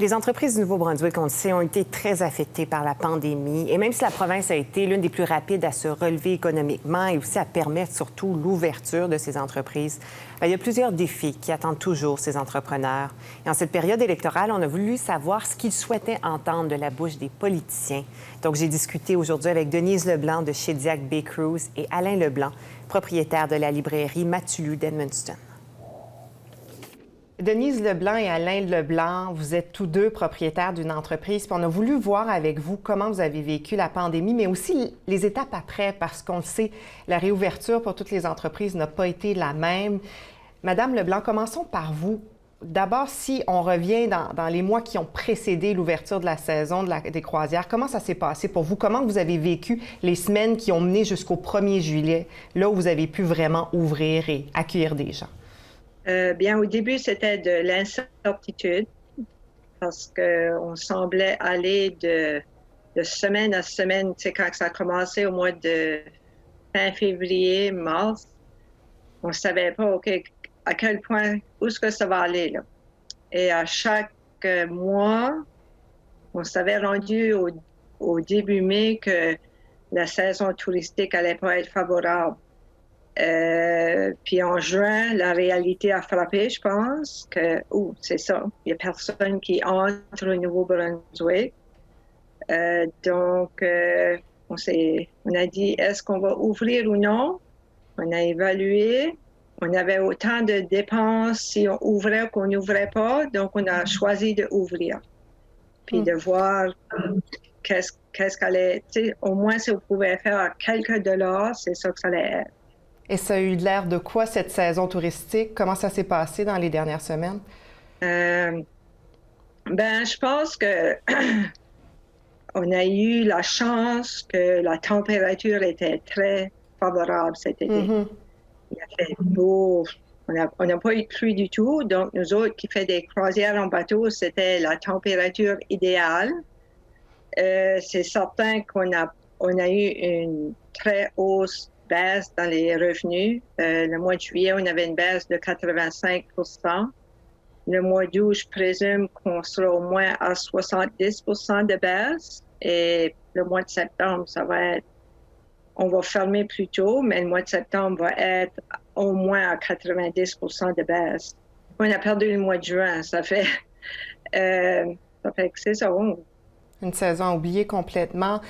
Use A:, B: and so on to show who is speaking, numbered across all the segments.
A: Les entreprises du Nouveau-Brunswick, on le sait, ont été très affectées par la pandémie. Et même si la province a été l'une des plus rapides à se relever économiquement et aussi à permettre surtout l'ouverture de ces entreprises, il y a plusieurs défis qui attendent toujours ces entrepreneurs. Et en cette période électorale, on a voulu savoir ce qu'ils souhaitaient entendre de la bouche des politiciens. Donc, j'ai discuté aujourd'hui avec Denise Leblanc de Shediac Bakeries et Alain Leblanc, propriétaire de la librairie Matulu d'Edmundston. Denise Leblanc et Alain Leblanc, vous êtes tous deux propriétaires d'une entreprise. Puis on a voulu voir avec vous comment vous avez vécu la pandémie, mais aussi les étapes après, parce qu'on le sait, la réouverture pour toutes les entreprises n'a pas été la même. Madame Leblanc, commençons par vous. D'abord, si on revient dans les mois qui ont précédé l'ouverture de la saison des croisières, comment ça s'est passé pour vous? Comment vous avez vécu les semaines qui ont mené jusqu'au 1er juillet, là où vous avez pu vraiment ouvrir et accueillir des gens?
B: Bien, au début, c'était de l'incertitude parce qu'on semblait aller de semaine à semaine. Tu sais, quand ça a commencé au mois de fin février, mars, on ne savait pas, OK, à quel point, où est-ce que ça va aller, là. Et à chaque mois, on s'avait rendu au début mai que la saison touristique n'allait pas être favorable. Puis en juin, la réalité a frappé, je pense, que, c'est ça, il n'y a personne qui entre au Nouveau-Brunswick. Donc, on a dit, est-ce qu'on va ouvrir ou non? On a évalué. On avait autant de dépenses si on ouvrait qu'on n'ouvrait pas, donc on a choisi d'ouvrir. Puis de voir qu'est-ce qu'allait, tu sais, au moins si on pouvait faire quelques dollars, c'est ça que ça allait être.
A: Et ça a eu l'air de quoi, cette saison touristique? Comment ça s'est passé dans les dernières semaines?
B: Ben, je pense que on a eu la chance que la température était très favorable cet été. Il a fait beau. On n'a pas eu de pluie du tout. Donc, nous autres qui faisons des croisières en bateau, c'était la température idéale. C'est certain qu'on a eu une très hausse baisse dans les revenus. Le mois de juillet, on avait une baisse de 85 %. Le mois d'août, je présume qu'on sera au moins à 70 % de baisse. Et le mois de septembre, ça va être, on va fermer plus tôt, mais le mois de septembre va être au moins à 90 % de baisse. On a perdu le mois de juin, ça fait que c'est ça.
A: Une saison oubliée complètement.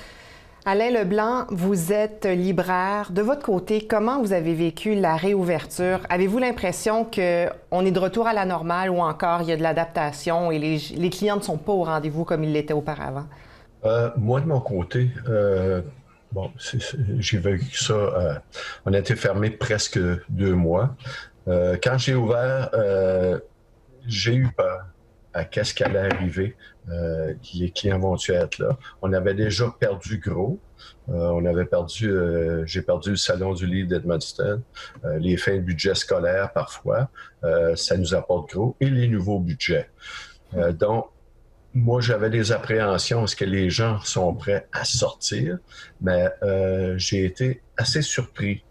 A: Alain Leblanc, vous êtes libraire. De votre côté, comment vous avez vécu la réouverture? Avez-vous l'impression qu'on est de retour à la normale ou encore il y a de l'adaptation et les clients ne sont pas au rendez-vous comme ils l'étaient auparavant?
C: Moi, de mon côté, j'ai vécu ça. On a été fermé presque 2 mois. Quand j'ai ouvert, j'ai eu peur à qu'est-ce qui allait arriver. Les clients vont-ils être là? On avait déjà perdu gros. J'ai perdu le salon du livre d'Edmundston, les fins de budget scolaire parfois, ça nous apporte gros, et les nouveaux budgets. Donc, moi, j'avais des appréhensions. Est-ce que les gens sont prêts à sortir? Mais j'ai été assez surpris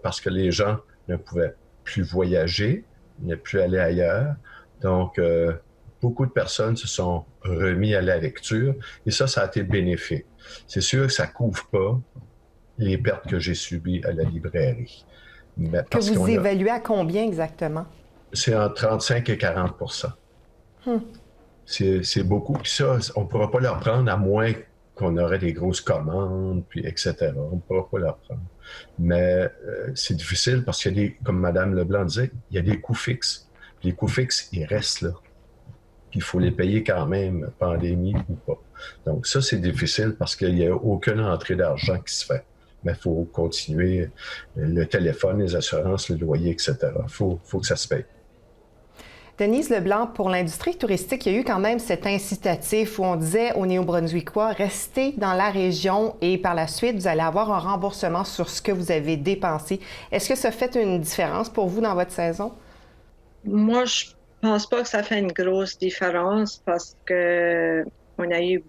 C: parce que les gens ne pouvaient plus voyager, ne plus aller ailleurs. Donc, beaucoup de personnes se sont remis à la lecture et ça a été bénéfique. C'est sûr que ça ne couvre pas les pertes que j'ai subies à la librairie.
A: Mais que vous évaluez à combien exactement?
C: C'est entre 35 et 40 %. C'est beaucoup. Puis ça, on ne pourra pas leur prendre à moins qu'on aurait des grosses commandes, puis etc. On ne pourra pas leur prendre. Mais c'est difficile parce qu'il y a comme Mme Leblanc disait, il y a des coûts fixes. Les coûts fixes, ils restent là. Puis il faut les payer quand même, pandémie ou pas. Donc ça, c'est difficile parce qu'il n'y a aucune entrée d'argent qui se fait. Mais il faut continuer le téléphone, les assurances, le loyer, etc. Il faut que ça se paye.
A: Denise Leblanc, pour l'industrie touristique, il y a eu quand même cet incitatif où on disait aux Néo-Brunswickois, restez dans la région et par la suite, vous allez avoir un remboursement sur ce que vous avez dépensé. Est-ce que ça fait une différence pour vous dans votre saison?
B: Moi, je pense pas que ça fait une grosse différence parce que on a eu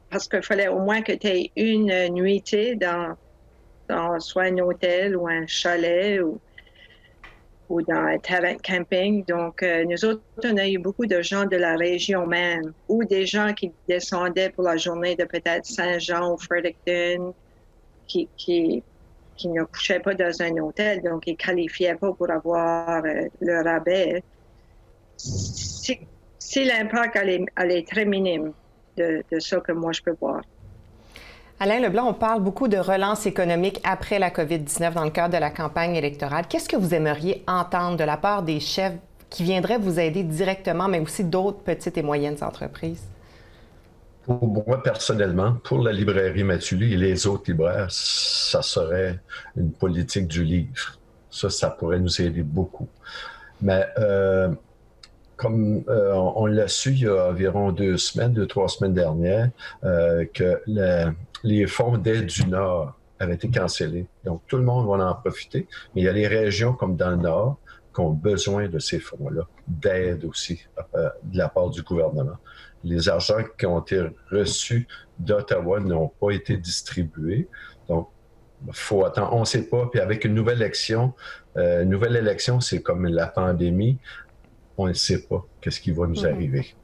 B: parce qu'il fallait au moins que tu aies une nuitée dans soit un hôtel ou un chalet ou dans un terrain de camping. Donc, nous autres, on a eu beaucoup de gens de la région même ou des gens qui descendaient pour la journée de peut-être Saint-Jean ou Fredericton qui ne couchaient pas dans un hôtel, donc ils ne qualifiaient pas pour avoir le rabais. Si l'impact elle est très minime de ce que moi je peux voir.
A: Alain Leblanc, on parle beaucoup de relance économique après la COVID-19 dans le cadre de la campagne électorale. Qu'est-ce que vous aimeriez entendre de la part des chefs qui viendraient vous aider directement, mais aussi d'autres petites et moyennes entreprises?
C: Pour moi, personnellement, pour la librairie Matuli et les autres libraires, ça serait une politique du livre. Ça pourrait nous aider beaucoup. Mais comme on l'a su il y a environ 2 semaines, 3 semaines dernières, que les fonds d'aide du Nord avaient été cancellés. Donc, tout le monde va en profiter. Mais il y a les régions comme dans le Nord qui ont besoin de ces fonds-là, d'aide aussi de la part du gouvernement. Les argents qui ont été reçus d'Ottawa n'ont pas été distribués. Donc, il faut attendre. On ne sait pas. Puis avec une nouvelle élection, c'est comme la pandémie. On ne sait pas qu'est-ce qui va nous arriver.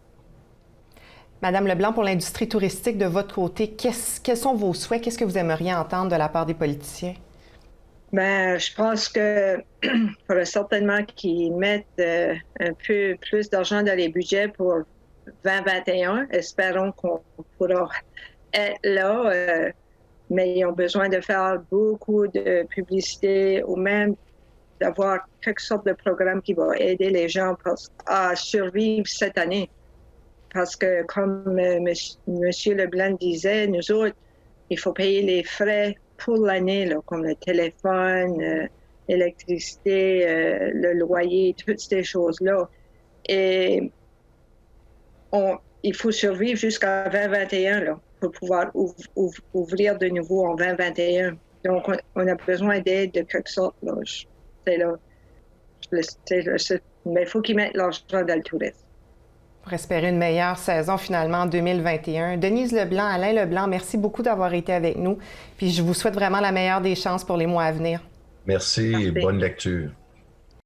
A: Madame Leblanc, pour l'industrie touristique, de votre côté, quels sont vos souhaits? Qu'est-ce que vous aimeriez entendre de la part des politiciens?
B: Bien, je pense qu'il faudrait certainement qu'ils mettent un peu plus d'argent dans les budgets pour 2021. Espérons qu'on pourra être là, mais ils ont besoin de faire beaucoup de publicité ou même d'avoir quelque sorte de programme qui va aider les gens à survivre cette année. Parce que, comme M. Leblanc disait, nous autres, il faut payer les frais pour l'année, comme le téléphone, l'électricité, le loyer, toutes ces choses-là. Et il faut survivre jusqu'à 2021 pour pouvoir ouvrir de nouveau en 2021. Donc, on a besoin d'aide de quelque sorte. Mais il faut qu'ils mettent l'argent dans le tourisme.
A: Pour espérer une meilleure saison finalement en 2021. Denise Leblanc, Alain Leblanc, merci beaucoup d'avoir été avec nous. Puis je vous souhaite vraiment la meilleure des chances pour les mois à venir.
C: Merci et bonne lecture.